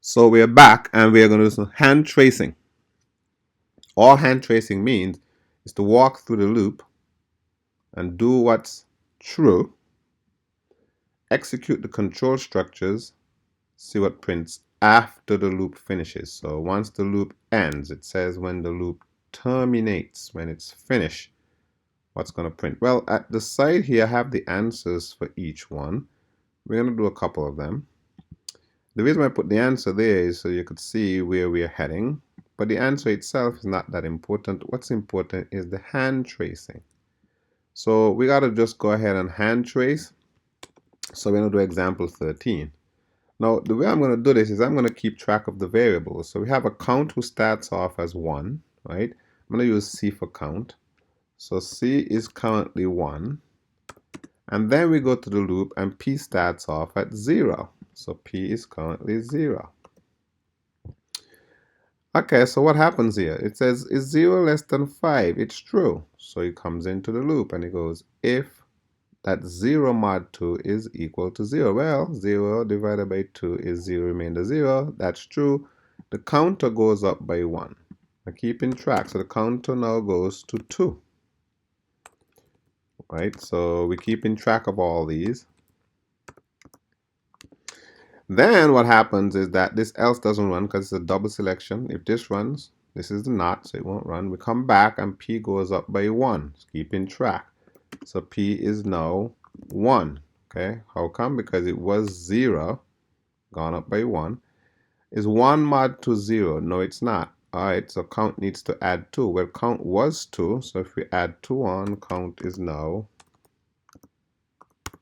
So we're back and we're going to do some hand tracing. All hand tracing means is to walk through the loop and do what's true, execute the control structures, see what prints after the loop finishes. So once the loop ends, it says when the loop terminates, when it's finished, what's going to print. Well, at the side here, I have the answers for each one. We're going to do a couple of them. The reason I put the answer there is so you could see where we're heading, but the answer itself is not that important. What's important is the hand tracing. So we got to just go ahead and hand trace. So we're going to do example 13. Now, the way I'm going to do this is I'm going to keep track of the variables. So we have a count who starts off as 1, right? I'm going to use C for count. So C is currently 1. And then we go to the loop and P starts off at 0. So P is currently 0. Okay, so what happens here? It says, is 0 less than 5? It's true. So it comes into the loop and it goes, if that 0 mod 2 is equal to 0. Well, 0 divided by 2 is 0 remainder 0. That's true. The counter goes up by 1. I'm keeping track. So the counter now goes to 2. Right? So we're keeping track of all these. Then what happens is that this else doesn't run because it's a double selection. If this runs, this is the not, so it won't run. We come back and P goes up by 1. It's keeping track. So P is now 1. Okay, how come? Because it was 0, gone up by 1. Is 1 mod to 0? No, it's not. Alright, so count needs to add 2. Well, count was 2, so if we add 2 on, count is now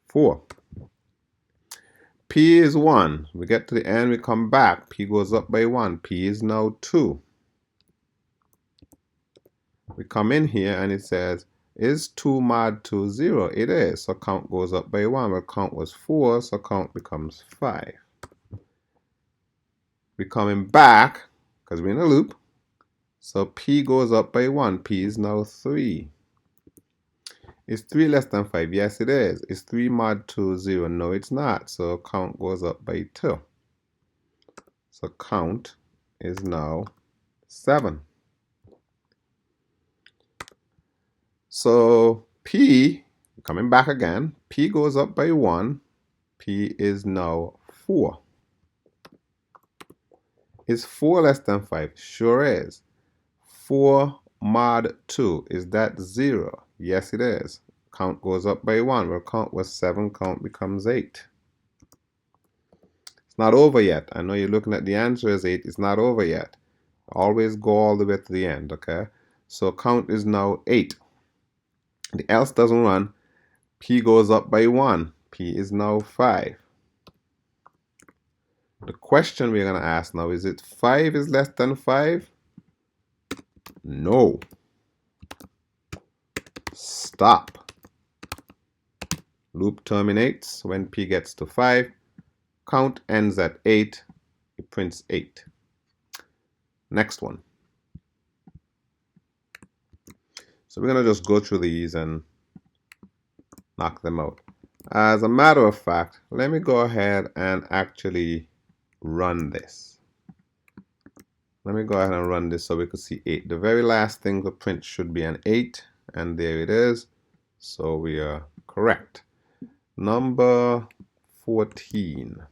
4. P is 1. We get to the end, we come back. P goes up by 1. P is now 2. We come in here and it says, is 2 mod 2 0? It is. So count goes up by 1. Well, count was 4, so count becomes 5. We're coming back because we're in a loop. So P goes up by 1. P is now 3. Is 3 less than 5? Yes, it is. Is 3 mod 2 0? No, it's not. So count goes up by 2. So count is now 7. So P, coming back again, P goes up by 1. P is now 4. Is 4 less than 5? Sure is. 4 mod 2, is that 0? Yes, it is. Count goes up by 1. Well, count was 7, count becomes 8. It's not over yet. I know you're looking at the answer as 8. It's not over yet. Always go all the way to the end, okay? So count is now 8. The else doesn't run. P goes up by 1. P is now 5. The question we're going to ask now, is it 5 is less than 5? No. Stop. Loop terminates when P gets to 5. Count ends at 8. It prints 8. Next one. So we're going to just go through these and knock them out. As a matter of fact, let me go ahead and actually run this. Let me go ahead and run this so we can see 8. The very last thing to print should be an 8, and there it is. So we are correct. Number 14.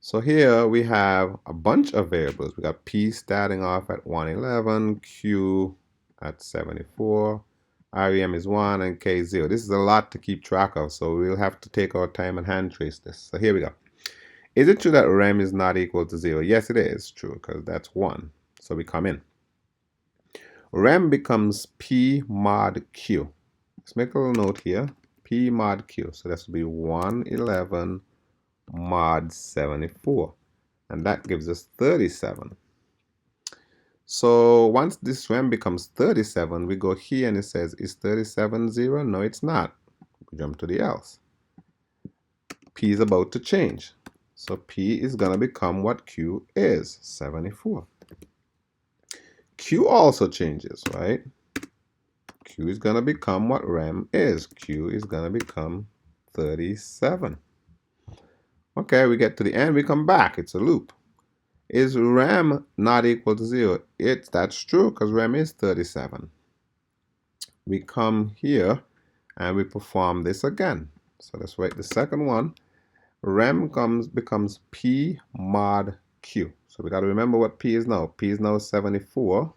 So here we have a bunch of variables. We got P starting off at 111, Q at 74, REM is 1, and K 0. This is a lot to keep track of, so we'll have to take our time and hand trace this. So here we go. Is it true that rem is not equal to 0? Yes, it is true, because that's 1. So we come in. Rem becomes P mod Q. Let's make a little note here. P mod Q. So this will be 111 mod 74. And that gives us 37. So once this rem becomes 37, we go here and it says, is 37 0? No, it's not. We jump to the else. P is about to change. So P is going to become what Q is, 74. Q also changes, right? Q is going to become what rem is. Q is going to become 37. Okay, we get to the end, we come back. It's a loop. Is rem not equal to 0? That's true because rem is 37. We come here and we perform this again. So let's write the second one. Rem becomes P mod Q. So we got to remember what P is now. P is now 74.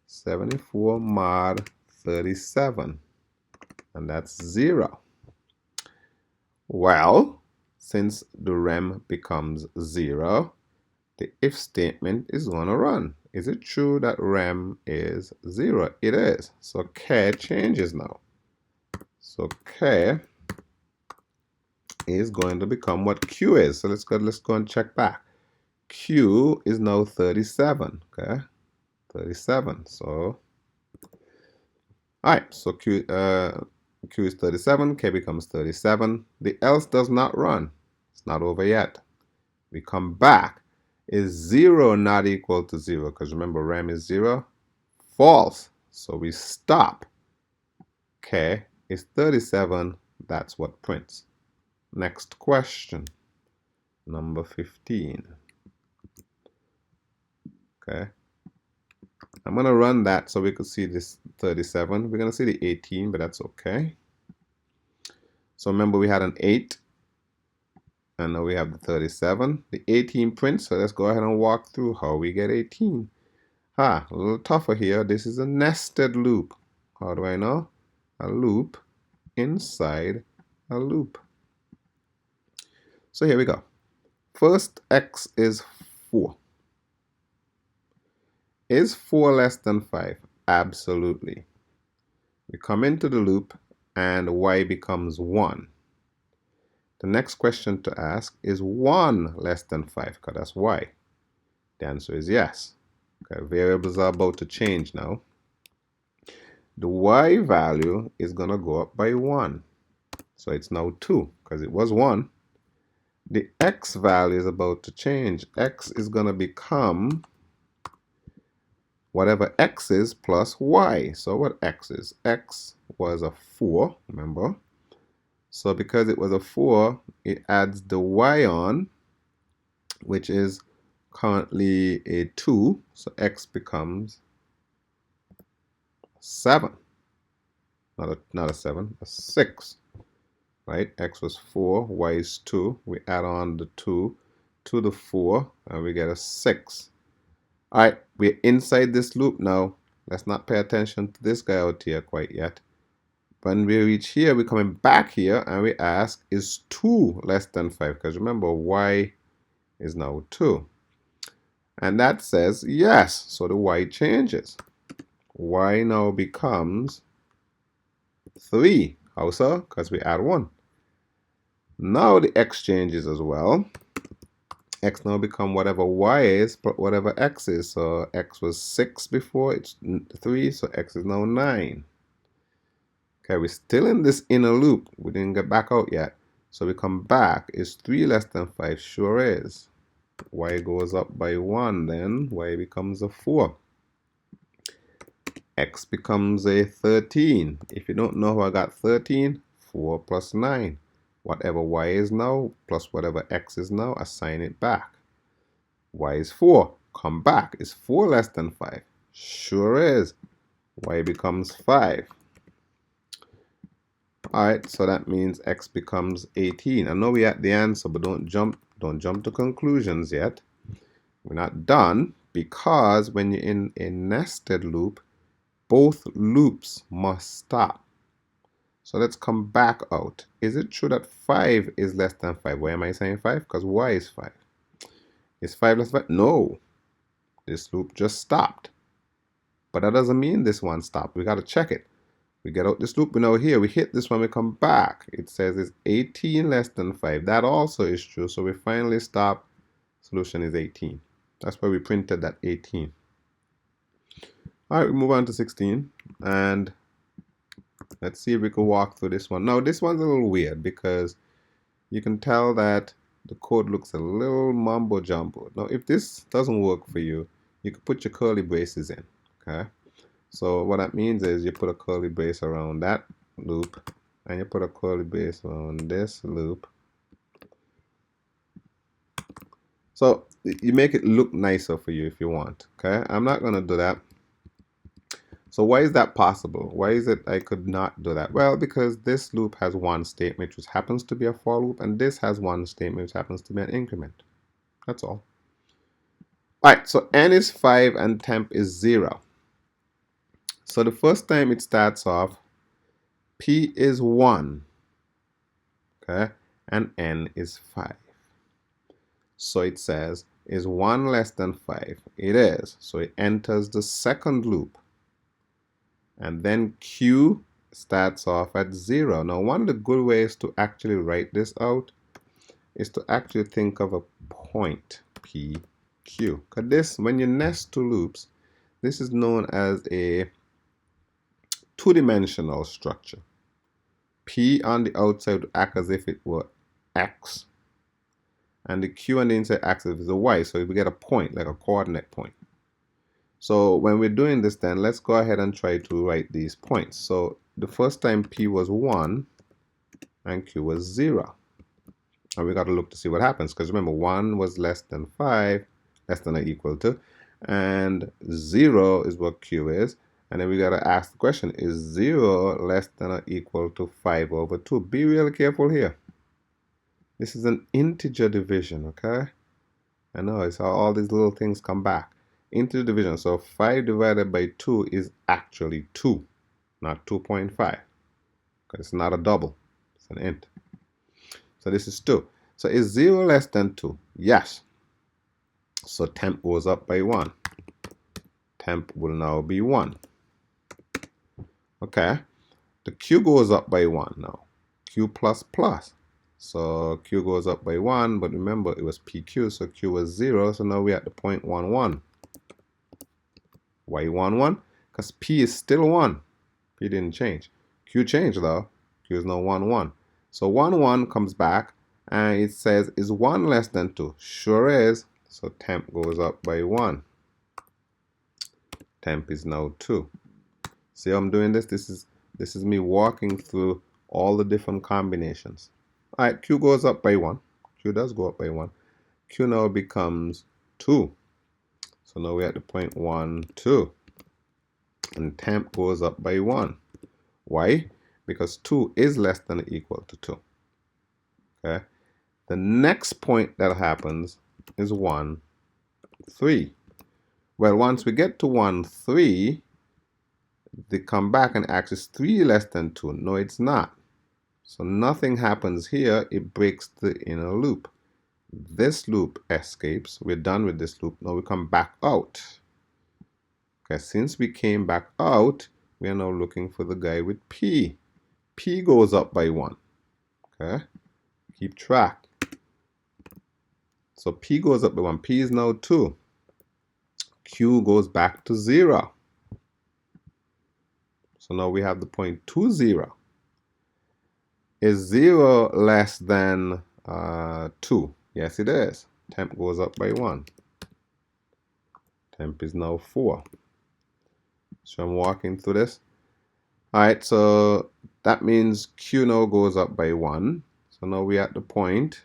74 mod 37. And that's 0. Well, since the rem becomes 0, the if statement is going to run. Is it true that rem is 0? It is. So K changes now. So K is going to become what Q is. So let's go and check back. Q is now 37. Okay, 37. So all right. So Q is 37. K becomes 37. The else does not run. It's not over yet. We come back. Is 0 not equal to 0? Because remember, rem is 0. False. So we stop. K is 37. That's what prints. Next question. Number 15. Okay. I'm going to run that so we could see this 37. We're going to see the 18, but that's okay. So remember, we had an 8. And now we have the 37. The 18 prints. So let's go ahead and walk through how we get 18. A little tougher here. This is a nested loop. How do I know? A loop inside a loop. So here we go. First, x is 4. Is 4 less than 5? Absolutely. We come into the loop and y becomes 1. The next question to ask is 1 less than 5? Because that's y. The answer is yes. Okay, variables are about to change now. The y value is going to go up by 1. So it's now 2 because it was 1. The x value is about to change. X is going to become whatever x is plus y. So what x is? X was a 4, remember? So because it was a 4, it adds the y on, which is currently a 2. So x becomes 7. Not a 7, a 6. Right? X was 4, y is 2. We add on the 2 to the 4, and we get a 6. All right, we're inside this loop now. Let's not pay attention to this guy out here quite yet. When we reach here, we're coming back here, and we ask, is 2 less than 5? Because remember, y is now 2. And that says yes, so the y changes. Y now becomes 3. How so? Because we add 1. Now the x changes as well. X now become whatever y is, but whatever x is. So x was 6 before, it's 3, so x is now 9. Okay, we're still in this inner loop. We didn't get back out yet. So we come back. Is 3 less than 5? Sure is. Y goes up by 1, then y becomes a 4. X becomes a 13. If you don't know how I got 13, 4 plus 9. Whatever y is now plus whatever x is now, assign it back. Y is 4. Come back. Is 4 less than 5? Sure is. Y becomes 5. Alright, so that means x becomes 18. I know we're at the answer, but don't jump to conclusions yet. We're not done, because when you're in a nested loop, both loops must stop. So let's come back out. Is it true that 5 is less than 5? Why am I saying 5? Because y is 5. Is 5 less than 5? No. This loop just stopped. But that doesn't mean this one stopped. We got to check it. We get out this loop, we know here, we hit this one, we come back. It says it's 18 less than 5. That also is true. So we finally stop. Solution is 18. That's why we printed that 18. All right, we move on to 16. And let's see if we can walk through this one. Now, this one's a little weird because you can tell that the code looks a little mumbo-jumbo. Now, if this doesn't work for you, you can put your curly braces in, okay? So what that means is you put a curly brace around that loop, and you put a curly brace around this loop, So you make it look nicer for you if you want. Okay, I'm not going to do that. So why is that possible? Why is it I could not do that? Well, because this loop has one statement which happens to be a for loop, and this has one statement which happens to be an increment. That's all. All right, so n is 5 and temp is 0. So the first time it starts off, p is 1, okay, and n is 5. So it says, is 1 less than 5? It is. So it enters the second loop. And then q starts off at 0. Now, one of the good ways to actually write this out is to actually think of a point, p, q. Because this, when you nest two loops, this is known as a two-dimensional structure. P on the outside would act as if it were x, and the q on the inside acts as if it's a y. So we get a point, like a coordinate point. So when we're doing this, then let's go ahead and try to write these points. So the first time p was 1 and q was 0. And we got to look to see what happens, because remember, 1 was less than 5, less than or equal to, and 0 is what q is. And then we got to ask the question, is 0 less than or equal to 5 over 2? Be really careful here. This is an integer division, okay? I know, it's how all these little things come back. Integer division, so 5 divided by 2 is actually 2, not 2.5, because it's not a double, it's an int. So this is 2. So is 0 less than 2? Yes. So temp goes up by 1. Temp will now be 1. Okay. The q goes up by 1 now. Q plus plus. So q goes up by 1, but remember it was pq, so q was 0. So now we're at the point 1, 1. Why 1, 1? Because p is still 1. P didn't change. Q changed though. Q is now 1, 1. So 1, 1 comes back and it says, is 1 less than 2? Sure is. So temp goes up by 1. Temp is now 2. See how I'm doing this? This is me walking through all the different combinations. All right, q goes up by 1. Q does go up by 1. Q now becomes 2. So now we're at the point 1, 2. And temp goes up by 1. Why? Because 2 is less than or equal to 2. Okay. The next point that happens is 1, 3. Well, once we get to 1, 3, they come back and ask, is 3 less than 2? No, it's not. So nothing happens here. It breaks the inner loop. This loop escapes. We're done with this loop. Now we come back out. Okay, since we came back out, we are now looking for the guy with p. P goes up by 1. Okay, keep track. So p goes up by 1. P is now 2. Q goes back to 0. So now we have the point 2, 0. Is 0 less than 2? Yes, it is. Temp goes up by 1. Temp is now 4. So I'm walking through this. All right, so that means Q now goes up by 1. So now we're at the point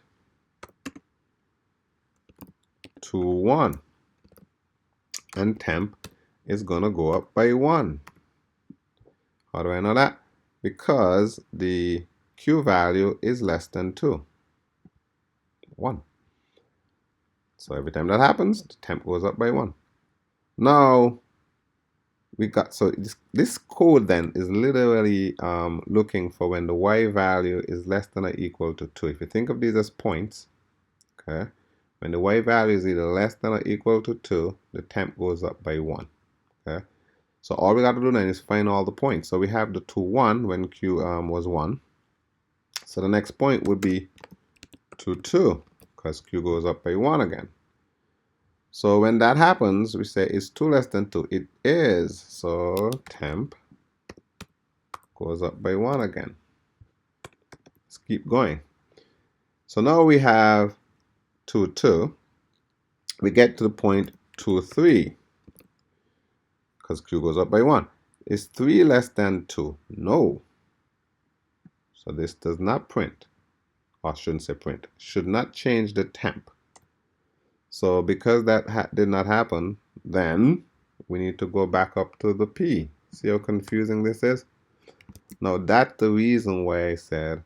2, 1. And temp is going to go up by 1. How do I know that? Because the Q value is less than 2. 1. So every time that happens, the temp goes up by 1. Now, we got, so this code then is literally looking for when the y value is less than or equal to 2. If you think of these as points, okay, when the y value is either less than or equal to 2, the temp goes up by 1. Okay, so all we got to do then is find all the points. So we have the 2, 1 when q was 1. So the next point would be 2, 2, because q goes up by 1 again. So when that happens, we say is 2 less than 2? It is. So temp goes up by 1 again. Let's keep going. So now we have 2, 2. We get to the point 2, 3, because q goes up by 1. Is 3 less than 2? No. So this does not print. Or I shouldn't say print. Should not change the temp. So because that did not happen, then we need to go back up to the P. See how confusing this is? Now that's the reason why I said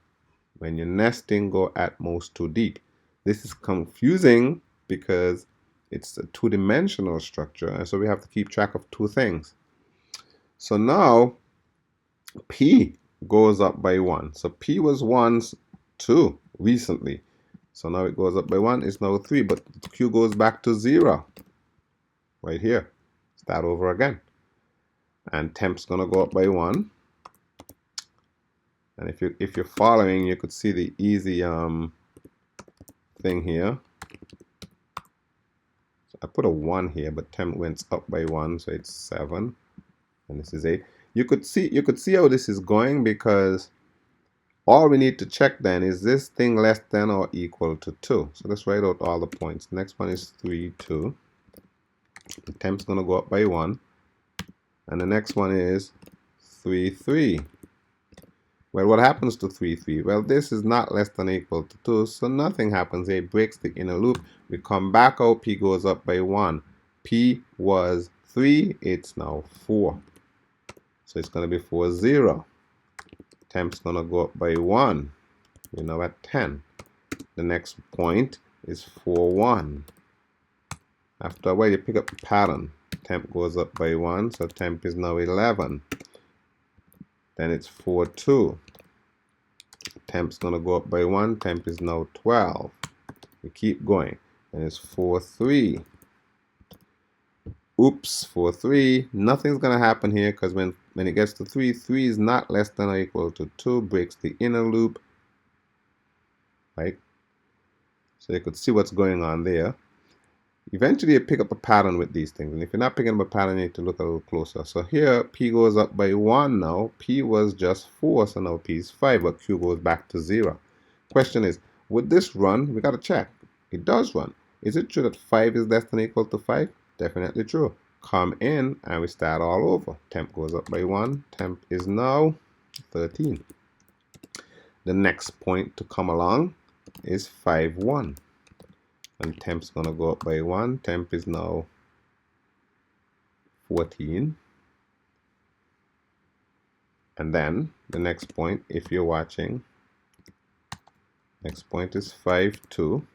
when you're nesting, go at most too deep. This is confusing because it's a two-dimensional structure, and so we have to keep track of two things. So now P goes up by 1. So P was 1, 2 recently. So now it goes up by 1. It's now 3, but Q goes back to 0 right here. Start over again. And temp's going to go up by 1. And if you're following, you could see the easy thing here. So I put a 1 here, but temp went up by 1, so it's 7. And this is 8. You could see how this is going, because all we need to check then is this thing less than or equal to 2. So let's write out all the points. Next one is 3, 2. The temp's going to go up by 1. And the next one is 3, 3. Well, what happens to 3, 3? Well, this is not less than or equal to 2, so nothing happens. It breaks the inner loop. We come back out, P goes up by 1. P was 3, it's now 4. So it's going to be 4, 0. Temp's going to go up by 1. We're now at 10. The next point is 4, 1. After a while, you pick up the pattern. Temp goes up by 1, so temp is now 11. Then it's 4, 2. Temp's going to go up by 1. Temp is now 12. We keep going. And it's 4, 3. Oops, 4, 3. Nothing's going to happen here, because when it gets to 3, 3 is not less than or equal to 2. Breaks the inner loop. Right? So you could see what's going on there. Eventually you pick up a pattern with these things, and if you're not picking up a pattern, you need to look a little closer. So here P goes up by 1 now. P was just 4, so now P is 5, but Q goes back to 0. Question is, would this run? We got to check. It does run. Is it true that 5 is less than or equal to 5? Definitely true. Come in and we start all over. Temp goes up by 1. Temp is now 13. The next point to come along is 5, 1. And temp's going to go up by 1. Temp is now 14. And then the next point, if you're watching, next point is 5, 2.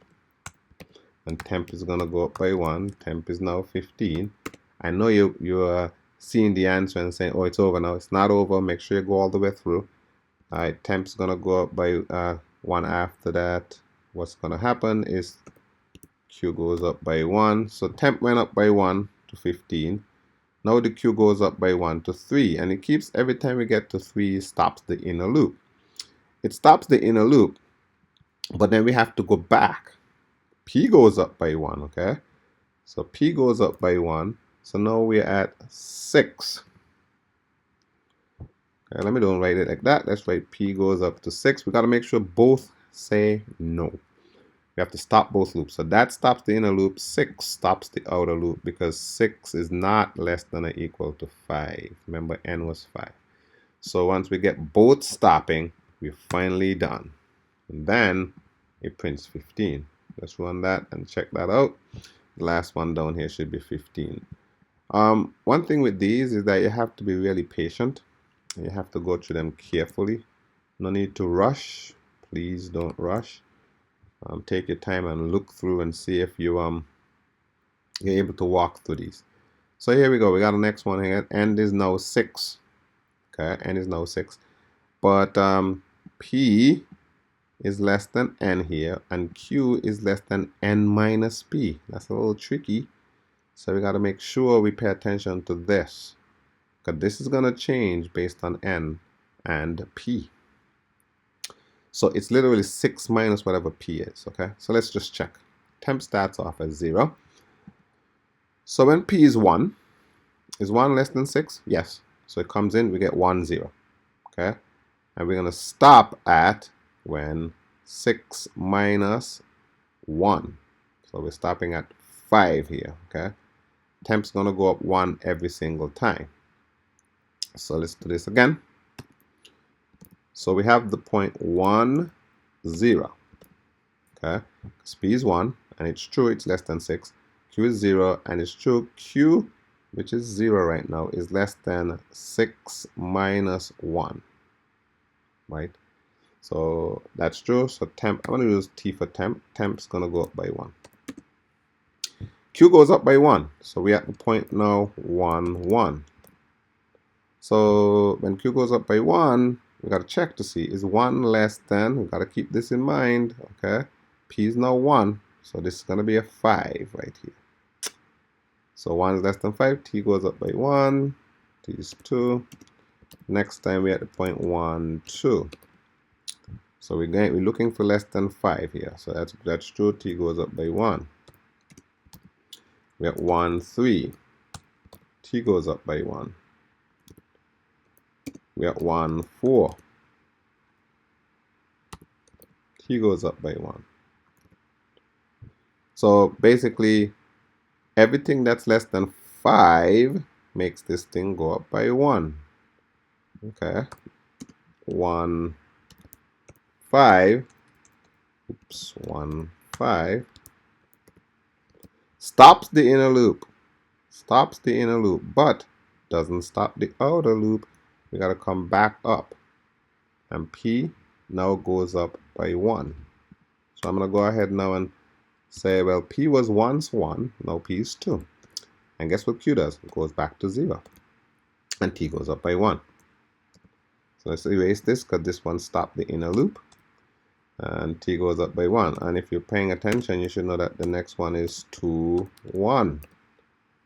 And temp is going to go up by 1. Temp is now 15. I know you're seeing the answer and saying, oh, it's over now. It's not over. Make sure you go all the way through. All right, temp's going to go up by 1 after that. What's going to happen is Q goes up by 1. So temp went up by 1 to 15. Now the Q goes up by 1 to 3. And it keeps, every time we get to 3, it stops the inner loop. It stops the inner loop, but then we have to go back. P goes up by 1, okay? So P goes up by 1. So now we're at 6. Okay, let me don't write it like that. Let's write P goes up to 6. We got to make sure both say no. We have to stop both loops. So that stops the inner loop. 6 stops the outer loop, because 6 is not less than or equal to 5. Remember, n was 5. So once we get both stopping, we're finally done. And then it prints 15. Let's run that and check that out. The last one down here should be 15. One thing with these is that you have to be really patient. You have to go through them carefully. No need to rush. Please don't rush. Take your time and look through and see if you're able to walk through these. So here we go. We got the next one here. N is now 6. Okay, N is now 6. But P is less than N here, and Q is less than N minus P. That's a little tricky. So we got to make sure we pay attention to this, because this is going to change based on N and P. So it's literally 6 minus whatever P is, okay? So let's just check. Temp starts off as 0. So when P is 1 less than 6? Yes. So it comes in, we get 1, 0, okay? And we're going to stop at when 6 minus 1. So we're stopping at 5 here, okay? Temp's going to go up 1 every single time. So let's do this again. So we have the point 1, 0. Okay, P is 1, and it's true, it's less than 6. Q is 0, and it's true, Q, which is 0 right now, is less than 6 minus 1, right? So that's true. So temp, I'm going to use T for temp. Temp's going to go up by 1. Q goes up by 1. So we're at the point now 1, 1. So when Q goes up by 1, we got to check to see, is 1 less than, we got to keep this in mind, okay? P is now 1, so this is going to be a 5 right here. So 1 is less than 5, T goes up by 1, T is 2. Next time we're at the point 1, 2. So we're looking for less than 5 here, so that's true, T goes up by 1. We're at 1, 3. T goes up by 1. We're at 1, 4. T goes up by 1. So basically, everything that's less than 5 makes this thing go up by 1. Okay. 1, 5. Oops, 1, 5. Stops the inner loop. Stops the inner loop, but doesn't stop the outer loop. We got to come back up. And P now goes up by 1. So I'm going to go ahead now and say, well, P was once 1, now P is 2. And guess what Q does? It goes back to 0. And T goes up by 1. So let's erase this because this one stopped the inner loop. And T goes up by 1. And if you're paying attention, you should know that the next one is 2, 1.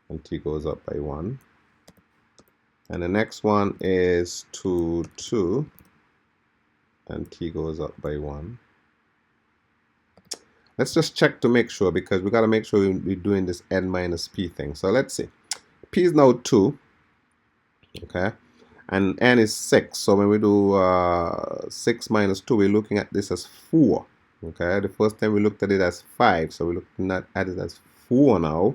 And T goes up by 1. And the next one is 2, 2. And T goes up by 1. Let's just check to make sure, because we got to make sure we're doing this n minus p thing. So let's see. P is now 2. Okay. And n is 6. So when we do 6 minus 2, we're looking at this as 4. Okay. The first time we looked at it as 5. So we're looking at it as 4 now.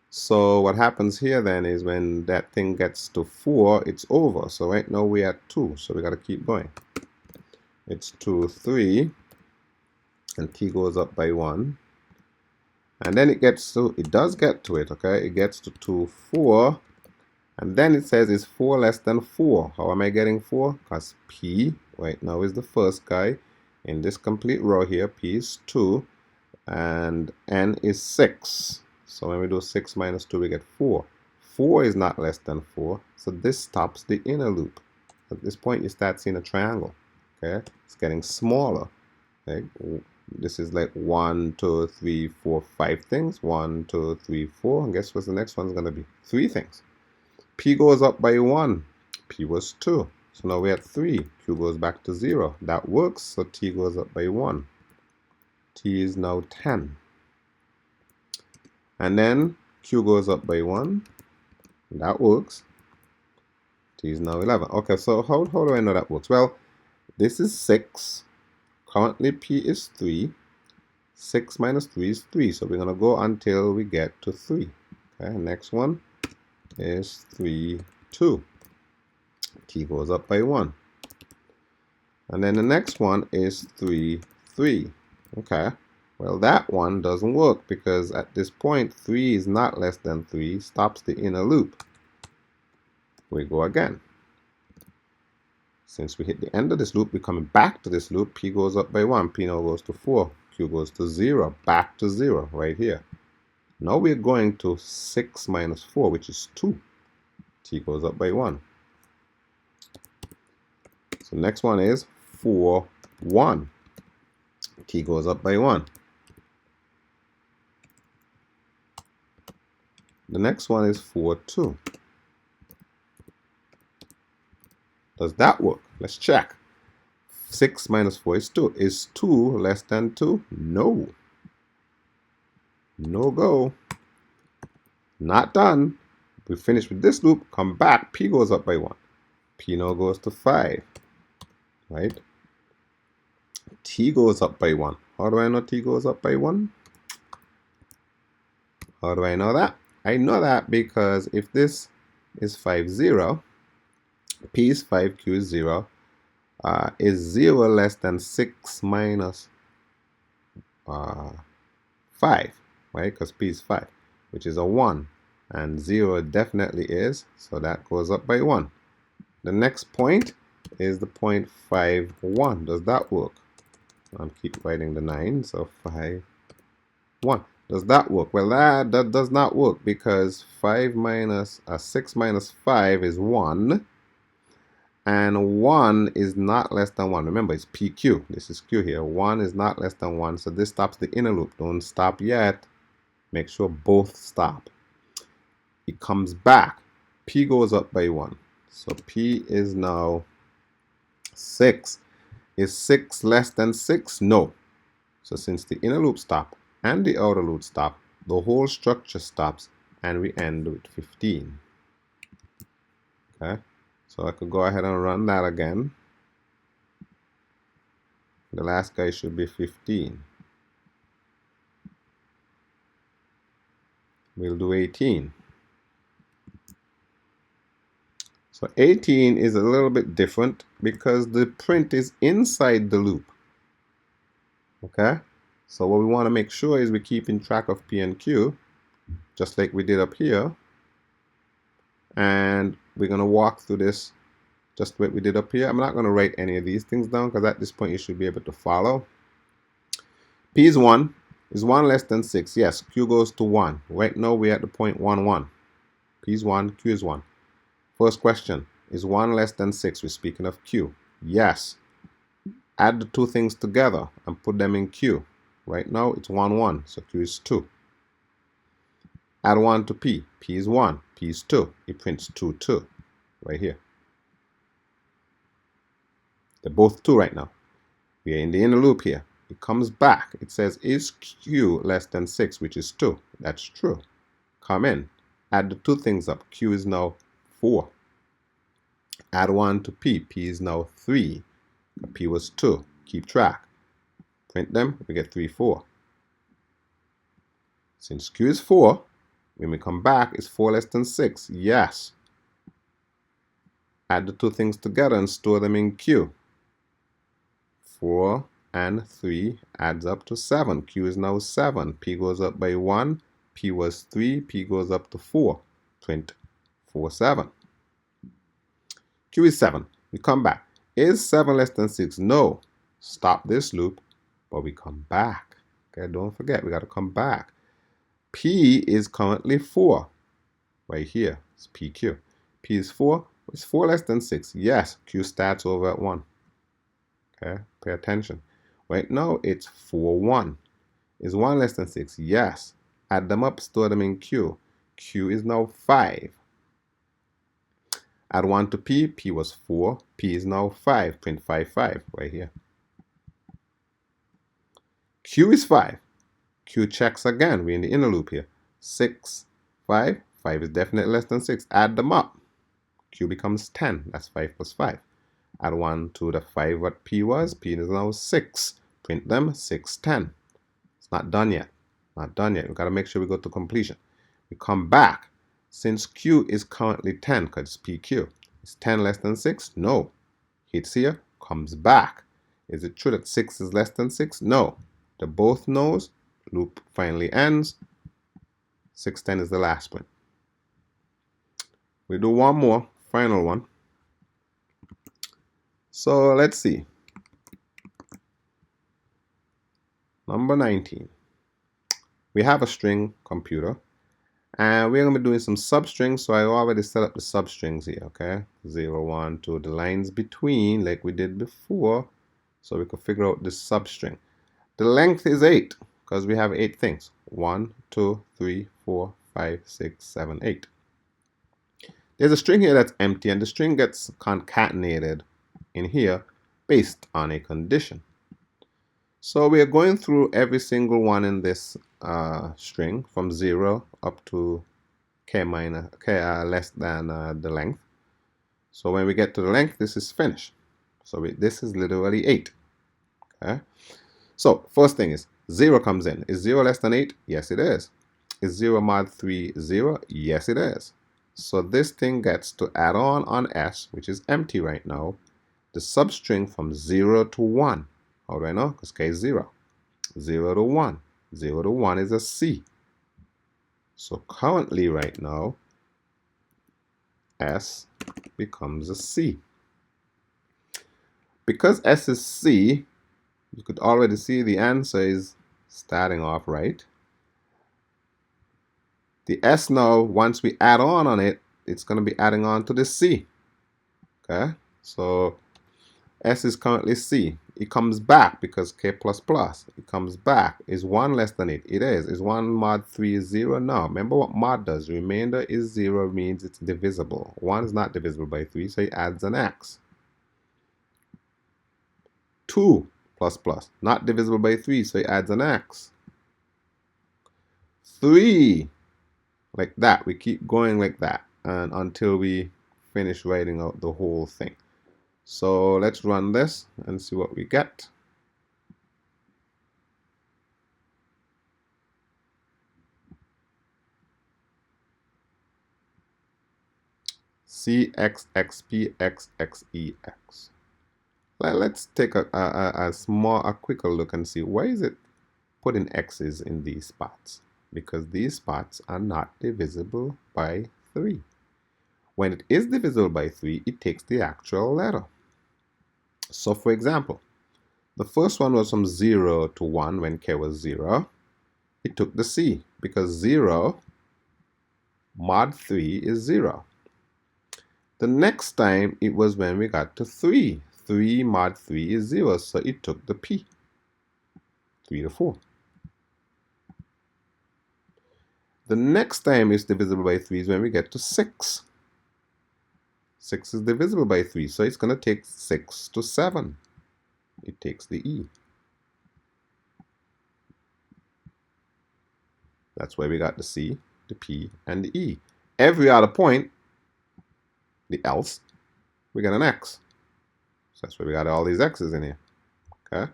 So what happens here then is when that thing gets to 4, it's over. So right now we're at 2. So we got to keep going. It's 2, 3. And T goes up by 1. And then it does get to it, okay? It gets to 2, 4. And then it says is 4 less than 4. How am I getting 4? Because P right now is the first guy. In this complete row here, P is 2. And N is 6. So when we do 6 minus 2, we get 4. 4 is not less than 4. So this stops the inner loop. At this point, you start seeing a triangle. Okay? It's getting smaller. Okay? This is like 1, 2, 3, 4, 5 things. 1, 2, 3, 4. And guess what the next one's going to be? 3 things. P goes up by 1. P was 2. So now we're at 3. Q goes back to 0. That works. So T goes up by 1. T is now 10. And then Q goes up by 1. That works. T is now 11. Okay, so how do I know that works? Well, this is 6. Currently P is 3. 6 minus 3 is 3. So we're going to go until we get to 3. Okay, next one is 3, 2. T goes up by 1. And then the next one is 3, 3. Okay. Well, that one doesn't work because at this point, 3 is not less than 3, stops the inner loop. We go again. Since we hit the end of this loop, we're coming back to this loop. P goes up by 1. P now goes to 4. Q goes to 0. Back to 0 right here. Now we're going to 6 minus 4, which is 2. T goes up by 1. So next one is 4, 1. T goes up by 1. The next one is 4, 2. Does that work? Let's check. 6 minus 4 is 2. Is 2 less than 2? No. No go. Not done. We finish with this loop, come back, P goes up by 1. P now goes to 5. Right? T goes up by 1. How do I know T goes up by 1? How do I know that? I know that because if this is 5, 0, P is 5, Q is 0, is 0 less than 6 minus 5, right? Because P is 5, which is a 1. And 0 definitely is, so that goes up by 1. The next point is the point 5, 1. Does that work? I'll keep writing the 9, so 5, 1. Does that work? Well, that does not work because 6 minus 5 is 1. And 1 is not less than 1. Remember, it's PQ. This is Q here. 1 is not less than 1, so this stops the inner loop. Don't stop yet. Make sure both stop. It comes back. P goes up by 1. So P is now 6. Is 6 less than 6? No. So since the inner loop stops and the outer loop stop, the whole structure stops, and we end with 15. Okay, so I could go ahead and run that again. The last guy should be 15. We'll do 18. So 18 is a little bit different because the print is inside the loop. Okay, so what we want to make sure is we're keeping track of P and Q, just like we did up here. And we're going to walk through this just what we did up here. I'm not going to write any of these things down because at this point you should be able to follow. P is 1. Is 1 less than 6? Yes, Q goes to 1. Right now we're at the point 1, 1. P is 1, Q is 1. First question, is 1 less than 6? We're speaking of Q. Yes. Add the two things together and put them in Q. Right now it's 1, 1, so Q is 2. Add 1 to P. P is 1, P is 2. It prints 2, 2. Right here. They're both 2 right now. We're in the inner loop here. It comes back. It says, is Q less than 6, which is 2? That's true. Come in. Add the two things up. Q is now 4. Add 1 to P. P is now 3. P was 2. Keep track. Print them. We get 3, 4. Since Q is 4, when we come back, is 4 less than 6? Yes. Add the two things together and store them in Q. 4 and 3 adds up to 7. Q is now 7. P goes up by 1. P was 3. P goes up to 4. Print 4, 7. Q is 7. We come back. Is 7 less than 6? No. Stop this loop, but we come back. Okay, don't forget, we got to come back. P is currently 4. Right here, it's PQ. P is 4. Is 4 less than 6? Yes. Q starts over at 1. Okay, pay attention. Right now, it's 4, 1. Is 1 less than 6? Yes. Add them up, store them in Q. Q is now 5. Add 1 to P. P was 4. P is now 5. Print 5, 5 right here. Q is 5. Q checks again. We're in the inner loop here. 6, 5. 5 is definitely less than 6. Add them up. Q becomes 10. That's 5 plus 5. Add 1 to the 5 what P was. P is now 6. Print them. 6, 10. It's not done yet. Not done yet. We've got to make sure we go to completion. We come back. Since Q is currently 10, because it's PQ, is 10 less than 6? No. Hits here, comes back. Is it true that 6 is less than 6? No. The both knows. Loop finally ends. 6, 10 is the last one. We do one more, final one. So let's see. Number 19. We have a string computer. And we're going to be doing some substrings, so I already set up the substrings here, okay? 0, 1, 2, the lines between, like we did before, so we could figure out this substring. The length is 8, because we have 8 things. 1, 2, 3, 4, 5, 6, 7, 8. There's a string here that's empty, and the string gets concatenated in here based on a condition. So we are going through every single one in this string from 0 up to k less than the length. So when we get to the length, this is finished. So this is literally 8. Okay. So first thing is 0 comes in. Is 0 less than 8? Yes, it is. Is 0 mod 3 0? Yes, it is. So this thing gets to add on S, which is empty right now, the substring from 0 to 1. How do I know? Because k is 0. 0 to 1. 0 to 1 is a C. So currently right now, S becomes a C. Because S is C, you could already see the answer is starting off right. The S now, once we add on it, it's going to be adding on to the C. Okay, so S is currently C. It comes back because K++. It comes back. Is 1 less than it? It is. Is 1 mod 3 is 0? No. Remember what mod does. Remainder is 0 means it's divisible. 1 is not divisible by 3, so it adds an X. 2 plus not divisible by 3, so it adds an X. 3, like that. We keep going like that and until we finish writing out the whole thing. So let's run this and see what we get. CXXPXXEX. Let's take a quicker look and see why is it putting X's in these spots? Because these spots are not divisible by 3. When it is divisible by 3, it takes the actual letter. So for example, the first one was from 0 to 1 when K was 0. It took the C because 0 mod 3 is 0. The next time it was when we got to 3. 3 mod 3 is 0, so it took the P. 3 to 4. The next time it's divisible by 3 is when we get to 6. 6 is divisible by 3, so it's going to take 6 to 7. It takes the E. That's where we got the C, the P, and the E. Every other point, the else, we get an X. So that's where we got all these X's in here. Okay?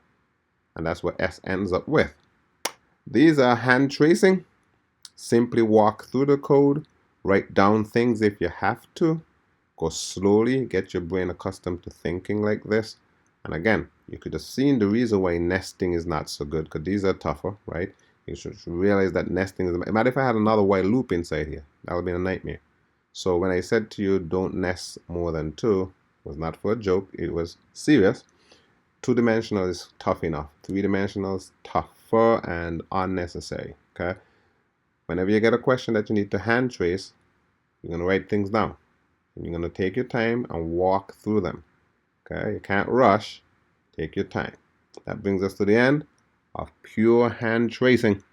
And that's what S ends up with. These are hand tracing. Simply walk through the code, write down things if you have to. Go slowly, get your brain accustomed to thinking like this. And again, you could have seen the reason why nesting is not so good, because these are tougher, right? You should realize that nesting is... Imagine if I had another while loop inside here. That would be a nightmare. So when I said to you, don't nest more than 2, it was not for a joke, it was serious. 2-dimensional is tough enough. 3-dimensional is tougher and unnecessary, okay? Whenever you get a question that you need to hand trace, you're going to write things down. And you're going to take your time and walk through them. Okay? You can't rush. Take your time. That brings us to the end of pure hand tracing.